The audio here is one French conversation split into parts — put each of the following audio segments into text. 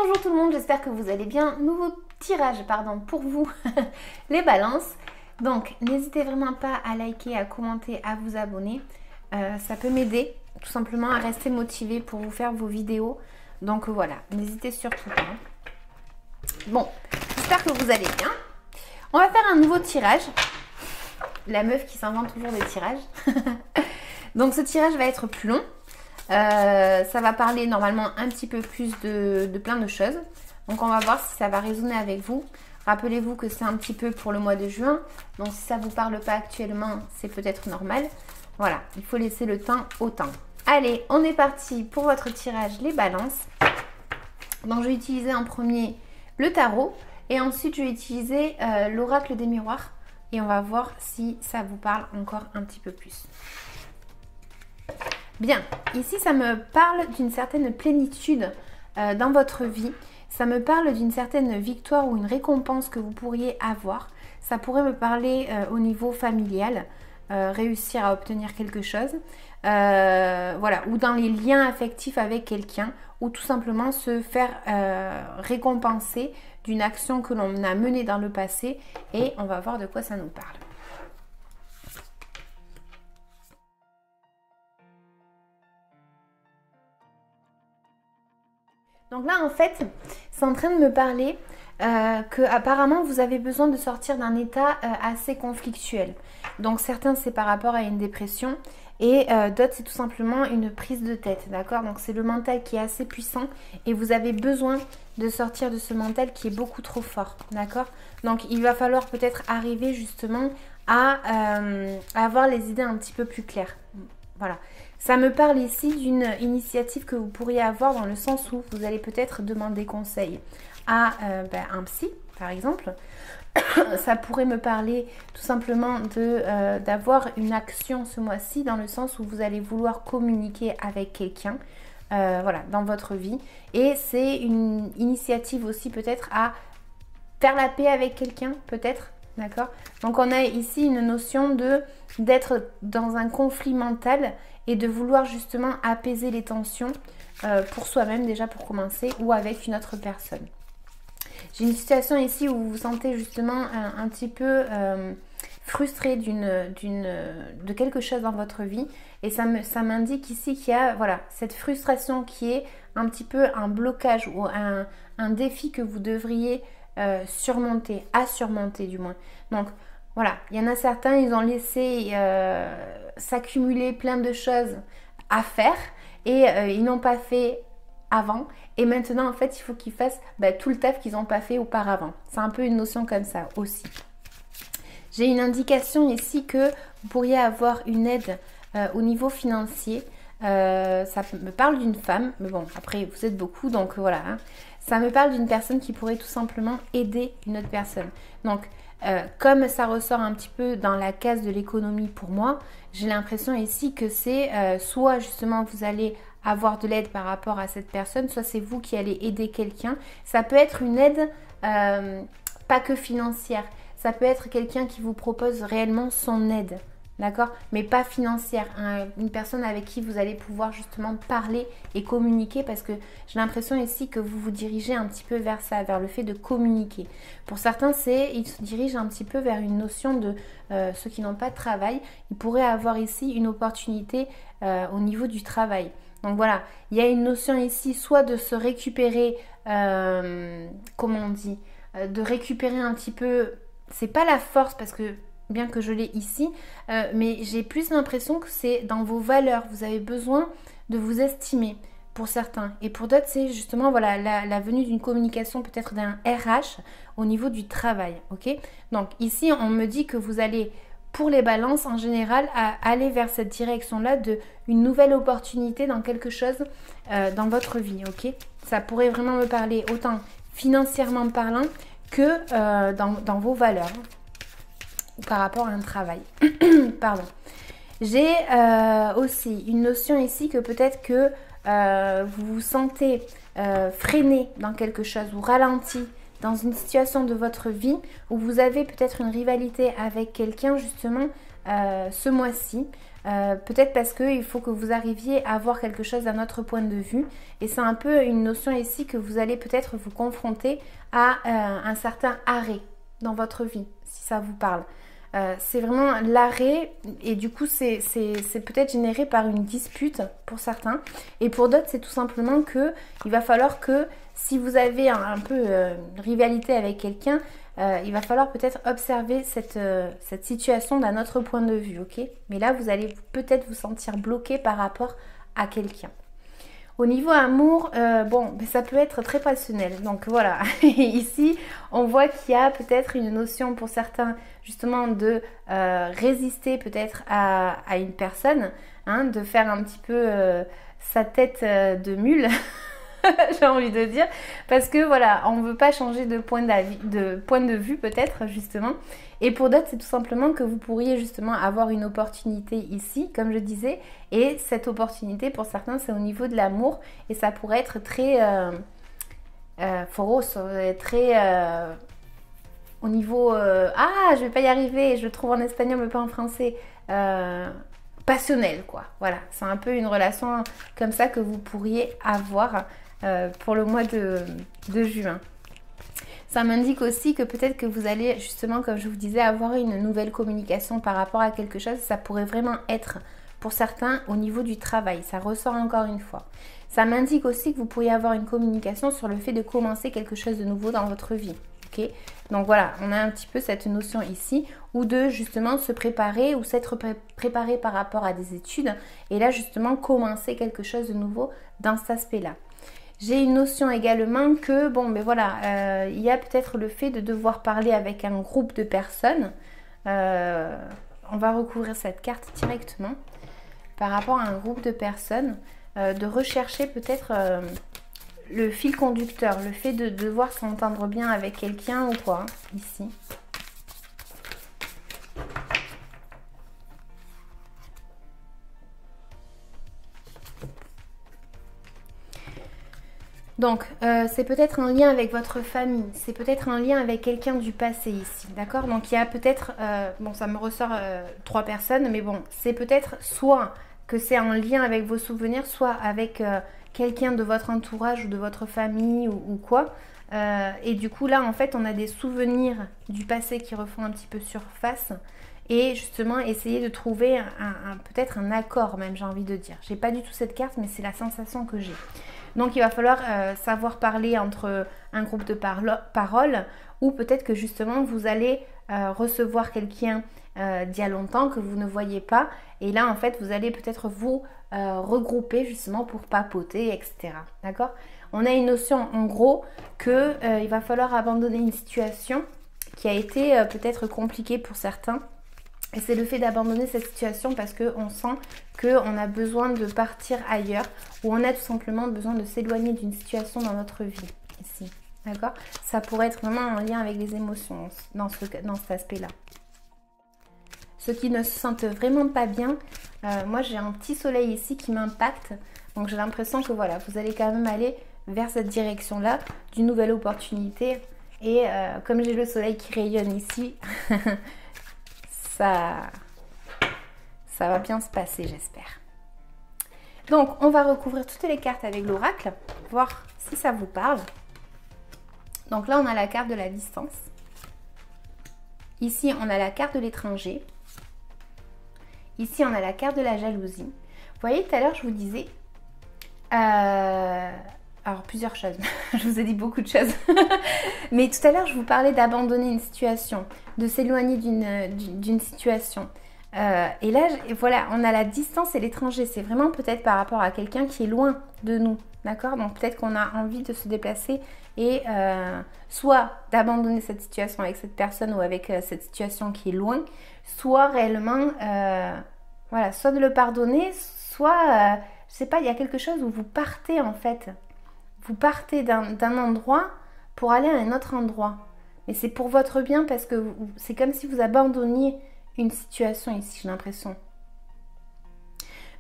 bonjour tout le monde, j'espère que vous allez bien. Nouveau tirage, pardon, pour vous, les balances. Donc, n'hésitez vraiment pas à liker, à commenter, à vous abonner. Ça peut m'aider tout simplement à rester motivée pour vous faire vos vidéos. Donc voilà, n'hésitez surtout pas. Bon, j'espère que vous allez bien. On va faire un nouveau tirage. La meuf qui s'invente toujours des tirages. Donc ce tirage va être plus long. Ça va parler normalement un petit peu plus de plein de choses. Donc on va voir si ça va résonner avec vous. Rappelez-vous que c'est un petit peu pour le mois de juin. Donc si ça ne vous parle pas actuellement, c'est peut-être normal. Voilà, il faut laisser le temps au temps. Allez, on est parti pour votre tirage les balances. Donc je vais utiliser en premier le tarot. Et ensuite je vais utiliser l'oracle des miroirs. Et on va voir si ça vous parle encore un petit peu plus. Bien, ici ça me parle d'une certaine plénitude dans votre vie. Ça me parle d'une certaine victoire ou une récompense que vous pourriez avoir. Ça pourrait me parler au niveau familial, réussir à obtenir quelque chose. Voilà, ou dans les liens affectifs avec quelqu'un, ou tout simplement se faire récompenser d'une action que l'on a menée dans le passé. Et on va voir de quoi ça nous parle. Donc là, en fait, c'est en train de me parler que apparemment vous avez besoin de sortir d'un état assez conflictuel. Donc certains, c'est par rapport à une dépression et d'autres, c'est tout simplement une prise de tête, d'accord? Donc c'est le mental qui est assez puissant et vous avez besoin de sortir de ce mental qui est beaucoup trop fort, d'accord? Donc il va falloir peut-être arriver justement à avoir les idées un petit peu plus claires. Voilà. Ça me parle ici d'une initiative que vous pourriez avoir dans le sens où vous allez peut-être demander conseil à un psy, par exemple. Ça pourrait me parler tout simplement d'avoir une action ce mois-ci dans le sens où vous allez vouloir communiquer avec quelqu'un voilà, dans votre vie. Et c'est une initiative aussi peut-être à faire la paix avec quelqu'un, peut-être. D'accord? Donc on a ici une notion d'être dans un conflit mental et de vouloir justement apaiser les tensions pour soi-même déjà pour commencer ou avec une autre personne. J'ai une situation ici où vous vous sentez justement un petit peu frustré de quelque chose dans votre vie et ça m'indique ici qu'il y a voilà, cette frustration qui est un petit peu un blocage ou un défi que vous devriez surmonter, à surmonter du moins. Donc voilà, il y en a certains, ils ont laissé s'accumuler plein de choses à faire et ils n'ont pas fait avant. Et maintenant, en fait, il faut qu'ils fassent tout le taf qu'ils n'ont pas fait auparavant. C'est un peu une notion comme ça aussi. J'ai une indication ici que vous pourriez avoir une aide au niveau financier. Ça me parle d'une femme, mais bon, après, vous êtes beaucoup, donc voilà. Hein. Ça me parle d'une personne qui pourrait tout simplement aider une autre personne. Donc, comme ça ressort un petit peu dans la case de l'économie pour moi, j'ai l'impression ici que c'est soit justement vous allez avoir de l'aide par rapport à cette personne, soit c'est vous qui allez aider quelqu'un. Ça peut être une aide pas que financière, ça peut être quelqu'un qui vous propose réellement son aide. D'accord? Mais pas financière. Une personne avec qui vous allez pouvoir justement parler et communiquer parce que j'ai l'impression ici que vous vous dirigez un petit peu vers ça, vers le fait de communiquer. Pour certains, ils se dirigent un petit peu vers une notion de ceux qui n'ont pas de travail. Ils pourraient avoir ici une opportunité au niveau du travail. Donc voilà, il y a une notion ici soit de se récupérer, comment on dit, de récupérer un petit peu, c'est pas la force parce que bien que je l'ai ici, mais j'ai plus l'impression que c'est dans vos valeurs. Vous avez besoin de vous estimer pour certains. Et pour d'autres, c'est justement voilà, la venue d'une communication peut-être d'un RH au niveau du travail. Ok? Donc ici, on me dit que vous allez, pour les balances en général, aller vers cette direction-là d'une nouvelle opportunité dans quelque chose dans votre vie. Ok? Ça pourrait vraiment me parler autant financièrement parlant que dans vos valeurs. Par rapport à un travail. Pardon. J'ai aussi une notion ici que peut-être que vous vous sentez freiné dans quelque chose ou ralenti dans une situation de votre vie où vous avez peut-être une rivalité avec quelqu'un justement ce mois-ci. peut-être parce qu'il faut que vous arriviez à voir quelque chose d'un autre point de vue. Et c'est un peu une notion ici que vous allez peut-être vous confronter à un certain arrêt dans votre vie, si ça vous parle. C'est vraiment l'arrêt et du coup c'est peut-être généré par une dispute pour certains. Et pour d'autres, c'est tout simplement que il va falloir que si vous avez un peu une rivalité avec quelqu'un, il va falloir peut-être observer cette situation d'un autre point de vue, ok? Mais là, vous allez peut-être vous sentir bloqué par rapport à quelqu'un. Au niveau amour, bon, ça peut être très passionnel. Donc voilà, ici, on voit qu'il y a peut-être une notion pour certains, justement, de résister peut-être à une personne, hein, de faire un petit peu sa tête de mule. J'ai envie de dire, parce que voilà, on ne veut pas changer de point de vue peut-être justement. Et pour d'autres, c'est tout simplement que vous pourriez justement avoir une opportunité ici, comme je disais, et cette opportunité pour certains, c'est au niveau de l'amour, et ça pourrait être très foros, très au niveau je vais pas y arriver, je le trouve en espagnol mais pas en français. Passionnel quoi, voilà, c'est un peu une relation comme ça que vous pourriez avoir pour le mois de juin. Ça m'indique aussi que peut-être que vous allez justement, comme je vous disais, avoir une nouvelle communication par rapport à quelque chose. Ça pourrait vraiment être pour certains au niveau du travail, ça ressort encore une fois. Ça m'indique aussi que vous pourriez avoir une communication sur le fait de commencer quelque chose de nouveau dans votre vie. Okay, donc voilà, on a un petit peu cette notion ici, ou de justement se préparer ou s'être préparé par rapport à des études, et là justement commencer quelque chose de nouveau dans cet aspect-là. J'ai une notion également que, bon, mais voilà, il y a peut-être le fait de devoir parler avec un groupe de personnes. On va recouvrir cette carte directement par rapport à un groupe de personnes, de rechercher peut-être le fil conducteur, le fait de devoir s'entendre bien avec quelqu'un ou quoi, ici. Donc, c'est peut-être un lien avec votre famille, c'est peut-être un lien avec quelqu'un du passé ici, d'accord? Donc, il y a peut-être, bon, ça me ressort 3 personnes, mais bon, c'est peut-être soit que c'est un lien avec vos souvenirs, soit avec quelqu'un de votre entourage ou de votre famille ou quoi. Et du coup, là, en fait, on a des souvenirs du passé qui refont un petit peu surface. Et justement, essayer de trouver peut-être un accord même, j'ai envie de dire. J'ai pas du tout cette carte, mais c'est la sensation que j'ai. Donc il va falloir savoir parler entre un groupe de paroles, ou peut-être que justement vous allez recevoir quelqu'un d'il y a longtemps que vous ne voyez pas, et là en fait vous allez peut-être vous regrouper justement pour papoter, etc. D'accord? On a une notion en gros que il va falloir abandonner une situation qui a été peut-être compliquée pour certains. Et c'est le fait d'abandonner cette situation parce qu'on sent qu'on a besoin de partir ailleurs, ou on a tout simplement besoin de s'éloigner d'une situation dans notre vie, ici. D'accord? Ça pourrait être vraiment en lien avec les émotions dans cet aspect-là. Ceux qui ne se sentent vraiment pas bien, moi j'ai un petit soleil ici qui m'impacte, donc j'ai l'impression que voilà, vous allez quand même aller vers cette direction-là, d'une nouvelle opportunité. Et comme j'ai le soleil qui rayonne ici, ça va bien se passer, j'espère. Donc, on va recouvrir toutes les cartes avec l'oracle, voir si ça vous parle. Donc là, on a la carte de la distance. Ici, on a la carte de l'étranger. Ici, on a la carte de la jalousie. Vous voyez, tout à l'heure, je vous disais... alors, plusieurs choses. Je vous ai dit beaucoup de choses. Mais tout à l'heure, je vous parlais d'abandonner une situation, de s'éloigner d'une situation. Et là, voilà, on a la distance et l'étranger. C'est vraiment peut-être par rapport à quelqu'un qui est loin de nous. D'accord? Donc, peut-être qu'on a envie de se déplacer et soit d'abandonner cette situation avec cette personne ou avec cette situation qui est loin, soit réellement, voilà, soit de le pardonner, soit, je sais pas, il y a quelque chose où vous partez en fait. Vous partez d'un endroit pour aller à un autre endroit. Mais c'est pour votre bien parce que c'est comme si vous abandonniez une situation ici, j'ai l'impression.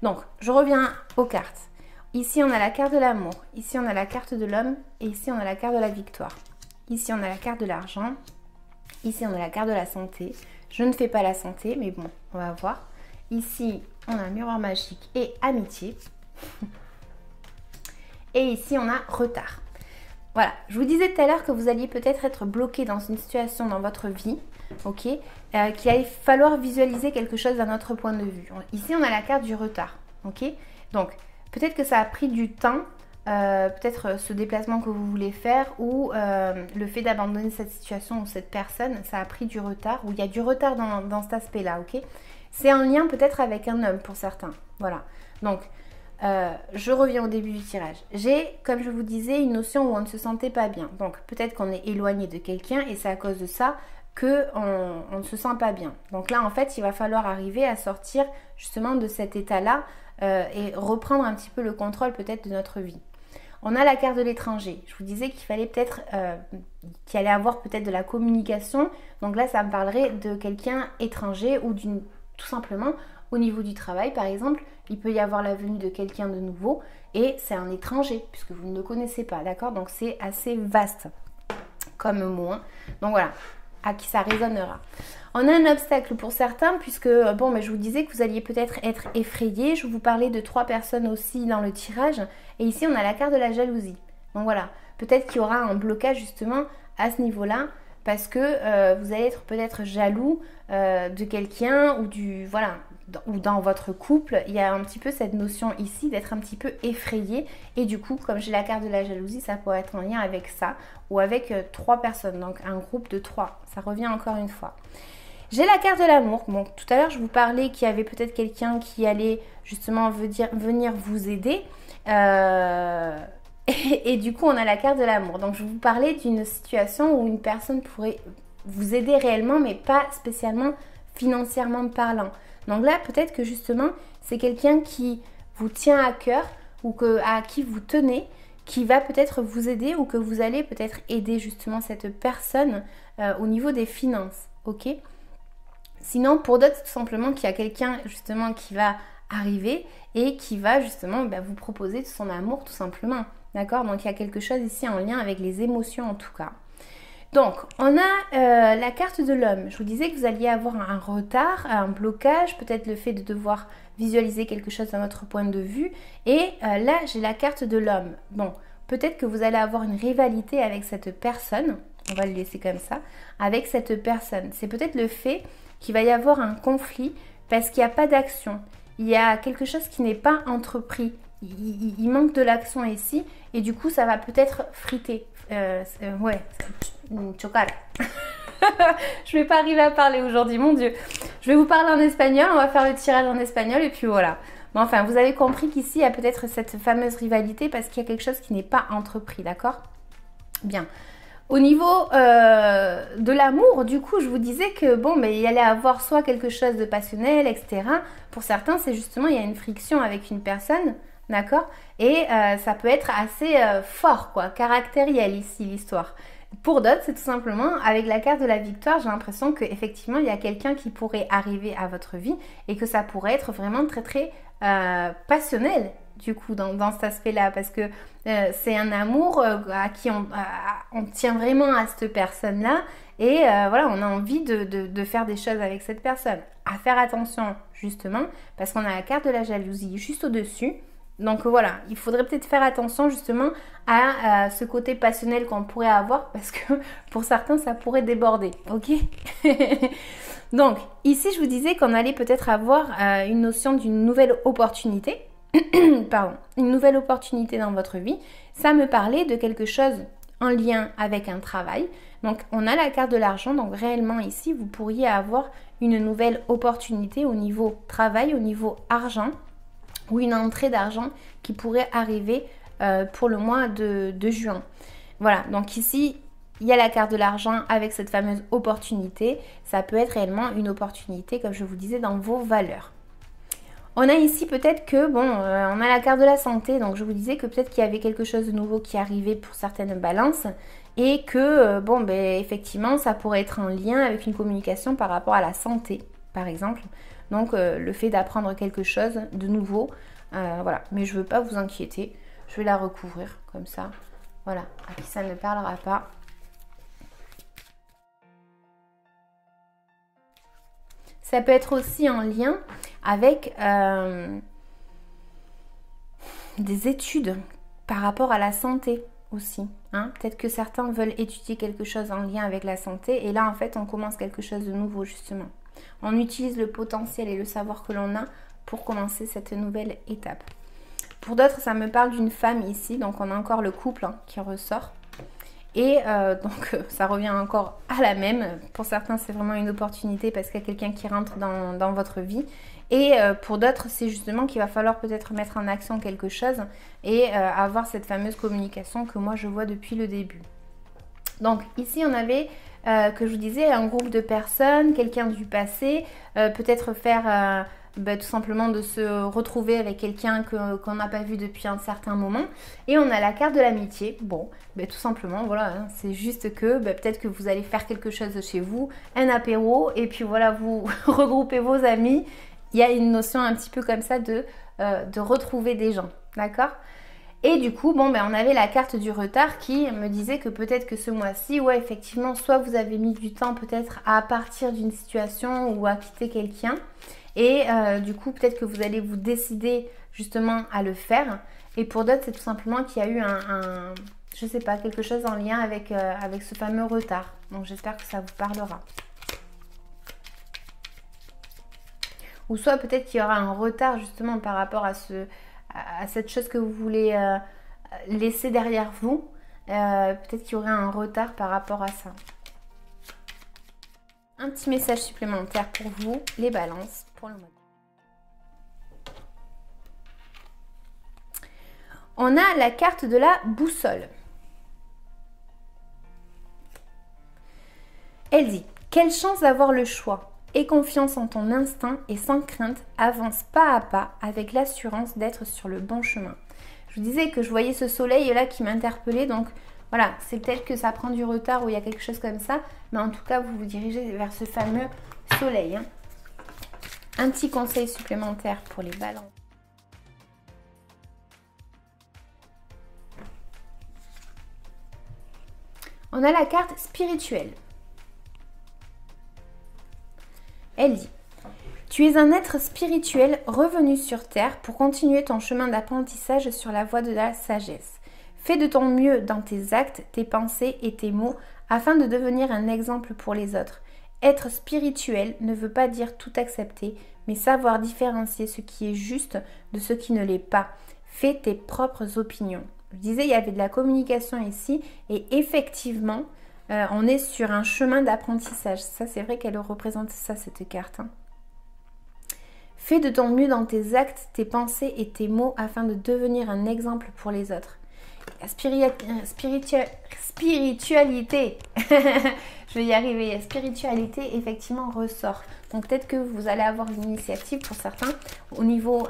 Donc, je reviens aux cartes. Ici, on a la carte de l'amour. Ici, on a la carte de l'homme. Et ici, on a la carte de la victoire. Ici, on a la carte de l'argent. Ici, on a la carte de la santé. Je ne fais pas la santé, mais bon, on va voir. Ici, On a un miroir magique et amitié. Et ici, on a retard. Voilà, je vous disais tout à l'heure que vous alliez peut-être être bloqué dans une situation dans votre vie, ok, qu'il allait falloir visualiser quelque chose d'un autre point de vue. Ici, on a la carte du retard, ok. Donc, peut-être que ça a pris du temps, peut-être ce déplacement que vous voulez faire ou le fait d'abandonner cette situation ou cette personne, ça a pris du retard, ou il y a du retard dans cet aspect-là, ok. C'est en lien peut-être avec un homme pour certains, voilà. Donc, je reviens au début du tirage. J'ai, comme je vous disais, une notion où on ne se sentait pas bien. Donc peut-être qu'on est éloigné de quelqu'un et c'est à cause de ça qu'on ne se sent pas bien. Donc là, en fait, il va falloir arriver à sortir justement de cet état-là et reprendre un petit peu le contrôle peut-être de notre vie. On a la carte de l'étranger. Je vous disais qu'il fallait peut-être, qu'il allait avoir peut-être de la communication. Donc là, ça me parlerait de quelqu'un étranger ou tout simplement au niveau du travail, par exemple, il peut y avoir la venue de quelqu'un de nouveau et c'est un étranger puisque vous ne le connaissez pas, d'accord? Donc c'est assez vaste comme mot, hein. Donc voilà, à qui ça résonnera. On a un obstacle pour certains puisque, bon, mais je vous disais que vous alliez peut-être être effrayé. Je vous parlais de 3 personnes aussi dans le tirage et ici on a la carte de la jalousie. Donc voilà, peut-être qu'il y aura un blocage justement à ce niveau-là parce que vous allez être peut-être jaloux de quelqu'un ou ou dans votre couple, il y a un petit peu cette notion ici d'être un petit peu effrayé et du coup, comme j'ai la carte de la jalousie, ça pourrait être en lien avec ça ou avec 3 personnes, donc un groupe de 3, ça revient encore une fois. J'ai la carte de l'amour. Bon, tout à l'heure, je vous parlais qu'il y avait peut-être quelqu'un qui allait justement venir vous aider. Et du coup, on a la carte de l'amour. Donc, je vous parlais d'une situation où une personne pourrait vous aider réellement, mais pas spécialement financièrement parlant. Donc là, peut-être que justement, c'est quelqu'un qui vous tient à cœur ou à qui vous tenez, qui va peut-être vous aider ou que vous allez peut-être aider justement cette personne au niveau des finances, ok? Sinon, pour d'autres, tout simplement qu'il y a quelqu'un justement qui va arriver et qui va justement vous proposer de son amour tout simplement, d'accord? Donc il y a quelque chose ici en lien avec les émotions en tout cas. Donc, on a la carte de l'homme. Je vous disais que vous alliez avoir un retard, un blocage, peut-être le fait de devoir visualiser quelque chose d'un autre point de vue. Et là, j'ai la carte de l'homme. Bon, peut-être que vous allez avoir une rivalité avec cette personne. On va le laisser comme ça. Avec cette personne. C'est peut-être le fait qu'il va y avoir un conflit parce qu'il n'y a pas d'action. Il y a quelque chose qui n'est pas entrepris. Il manque de l'action ici. Et du coup, ça va peut-être friter. Ouais, chocar. Je vais pas arriver à parler aujourd'hui, mon Dieu. Je vais vous parler en espagnol, on va faire le tirage en espagnol et puis voilà. Mais enfin, vous avez compris qu'ici, il y a peut-être cette fameuse rivalité parce qu'il y a quelque chose qui n'est pas entrepris, d'accord? Bien. Au niveau de l'amour, du coup, je vous disais que bon, mais il allait avoir soit quelque chose de passionnel, etc. Pour certains, c'est justement, il y a une friction avec une personne. D'accord? Et ça peut être assez fort, quoi, caractériel ici, l'histoire. Pour d'autres, c'est tout simplement, avec la carte de la victoire, j'ai l'impression qu'effectivement, il y a quelqu'un qui pourrait arriver à votre vie et que ça pourrait être vraiment très, très passionnel, du coup, dans cet aspect-là. Parce que c'est un amour à qui on tient vraiment à cette personne-là. Et voilà, on a envie de faire des choses avec cette personne. À faire attention, justement, parce qu'on a la carte de la jalousie juste au-dessus. Donc voilà, il faudrait peut-être faire attention justement à ce côté passionnel qu'on pourrait avoir parce que pour certains, ça pourrait déborder, ok? Donc ici, je vous disais qu'on allait peut-être avoir une notion d'une nouvelle opportunité. Pardon, une nouvelle opportunité dans votre vie. Ça me parlait de quelque chose en lien avec un travail. Donc on a la carte de l'argent, donc réellement ici, vous pourriez avoir une nouvelle opportunité au niveau travail, au niveau argent, ou une entrée d'argent qui pourrait arriver pour le mois de juin. Voilà, donc ici, il y a la carte de l'argent avec cette fameuse opportunité. Ça peut être réellement une opportunité, comme je vous disais, dans vos valeurs. On a ici peut-être que, bon, on a la carte de la santé. Donc je vous disais que peut-être qu'il y avait quelque chose de nouveau qui arrivait pour certaines balances. Et que, bon, ben effectivement, ça pourrait être en lien avec une communication par rapport à la santé, par exemple. Donc le fait d'apprendre quelque chose de nouveau, voilà. Mais je ne veux pas vous inquiéter, je vais la recouvrir comme ça. Voilà, à qui ça ne parlera pas. Ça peut être aussi en lien avec des études par rapport à la santé aussi. Hein. Peut-être que certains veulent étudier quelque chose en lien avec la santé et là en fait on commence quelque chose de nouveau justement. On utilise le potentiel et le savoir que l'on a pour commencer cette nouvelle étape. Pour d'autres ça me parle d'une femme ici, donc on a encore le couple qui ressort. Et donc ça revient encore à la même. Pour certains c'est vraiment une opportunité parce qu'il y a quelqu'un qui rentre dans votre vie. Et pour d'autres c'est justement qu'il va falloir peut-être mettre en action quelque chose et avoir cette fameuse communication que moi je vois depuis le début. Donc ici on avait, que je vous disais, un groupe de personnes, quelqu'un du passé, peut-être faire... tout simplement de se retrouver avec quelqu'un qu'on n'a pas vu depuis un certain moment. Et on a la carte de l'amitié. Bon, tout simplement, voilà, hein, c'est juste que peut-être que vous allez faire quelque chose chez vous, un apéro, et puis voilà, vous regroupez vos amis. Il y a une notion un petit peu comme ça de retrouver des gens, d'accord ? Et du coup, bon, on avait la carte du retard qui me disait que peut-être que ce mois-ci, ouais, effectivement, soit vous avez mis du temps peut-être à partir d'une situation ou à quitter quelqu'un. Et du coup, peut-être que vous allez vous décider justement à le faire. Et pour d'autres, c'est tout simplement qu'il y a eu je sais pas, quelque chose en lien avec ce fameux retard. Donc j'espère que ça vous parlera. Ou soit peut-être qu'il y aura un retard justement par rapport à cette chose que vous voulez laisser derrière vous. Peut-être qu'il y aurait un retard par rapport à ça. Un petit message supplémentaire pour vous, les balances, pour le mois. On a la carte de la boussole. Elle dit, quelle chance d'avoir le choix. Aie confiance en ton instinct et sans crainte, avance pas à pas avec l'assurance d'être sur le bon chemin. Je vous disais que je voyais ce soleil là qui m'interpellait, donc voilà, c'est peut-être que ça prend du retard ou il y a quelque chose comme ça, mais en tout cas, vous vous dirigez vers ce fameux soleil. Hein. Un petit conseil supplémentaire pour les balances. On a la carte spirituelle. Elle dit, tu es un être spirituel revenu sur Terre pour continuer ton chemin d'apprentissage sur la voie de la sagesse. Fais de ton mieux dans tes actes, tes pensées et tes mots afin de devenir un exemple pour les autres. Être spirituel ne veut pas dire tout accepter, mais savoir différencier ce qui est juste de ce qui ne l'est pas. Fais tes propres opinions. Je disais, il y avait de la communication ici et effectivement, on est sur un chemin d'apprentissage. Ça, c'est vrai qu'elle représente ça, cette carte. Hein. Fais de ton mieux dans tes actes, tes pensées et tes mots afin de devenir un exemple pour les autres. La spiritualité, je vais y arriver, la spiritualité effectivement ressort. Donc peut-être que vous allez avoir une initiative pour certains au niveau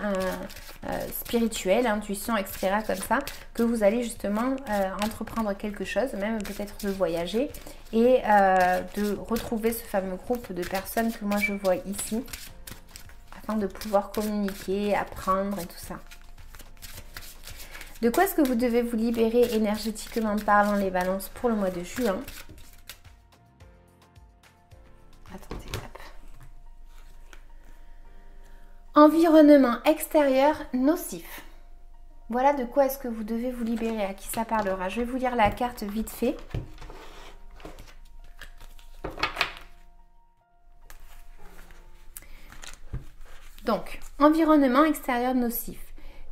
spirituel, intuition, etc. comme ça, que vous allez justement entreprendre quelque chose, même peut-être de voyager et de retrouver ce fameux groupe de personnes que moi je vois ici, afin de pouvoir communiquer, apprendre et tout ça. De quoi est-ce que vous devez vous libérer énergétiquement parlant, les balances, pour le mois de juin? Attendez, hop. Environnement extérieur nocif. Voilà de quoi est-ce que vous devez vous libérer, à qui ça parlera. Je vais vous lire la carte vite fait. Donc, environnement extérieur nocif.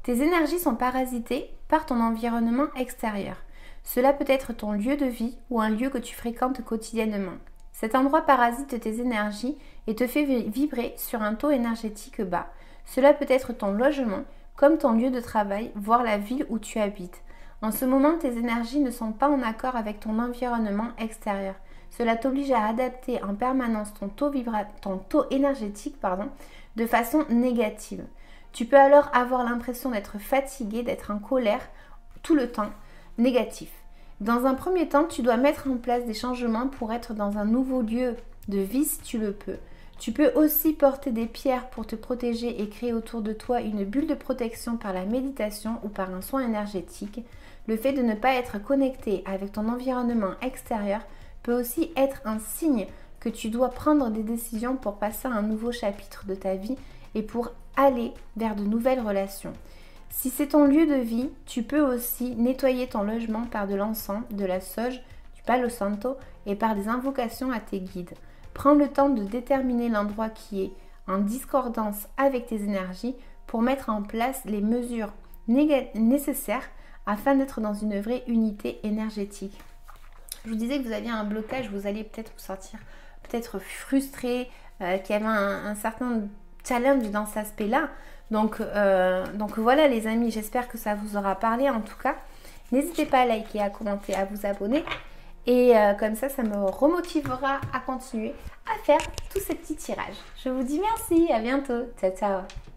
Tes énergies sont parasitées par ton environnement extérieur. Cela peut être ton lieu de vie ou un lieu que tu fréquentes quotidiennement. Cet endroit parasite tes énergies et te fait vibrer sur un taux énergétique bas. Cela peut être ton logement, comme ton lieu de travail, voire la ville où tu habites. En ce moment, tes énergies ne sont pas en accord avec ton environnement extérieur. Cela t'oblige à adapter en permanence ton taux énergétique de façon négative. Tu peux alors avoir l'impression d'être fatigué, d'être en colère tout le temps, négatif. Dans un premier temps, tu dois mettre en place des changements pour être dans un nouveau lieu de vie si tu le peux. Tu peux aussi porter des pierres pour te protéger et créer autour de toi une bulle de protection par la méditation ou par un soin énergétique. Le fait de ne pas être connecté avec ton environnement extérieur peut aussi être un signe que tu dois prendre des décisions pour passer à un nouveau chapitre de ta vie et pour aller vers de nouvelles relations. Si c'est ton lieu de vie, tu peux aussi nettoyer ton logement par de l'encens, de la sauge, du palo santo et par des invocations à tes guides. Prends le temps de déterminer l'endroit qui est en discordance avec tes énergies pour mettre en place les mesures nécessaires afin d'être dans une vraie unité énergétique. Je vous disais que vous aviez un blocage, vous alliez peut-être vous sentir peut-être frustré, qu'il y avait un certain challenge dans cet aspect-là. Donc voilà les amis, j'espère que ça vous aura parlé en tout cas. N'hésitez pas à liker, à commenter, à vous abonner. Et comme ça me remotivera à continuer à faire tous ces petits tirages. Je vous dis merci, à bientôt. Ciao, ciao.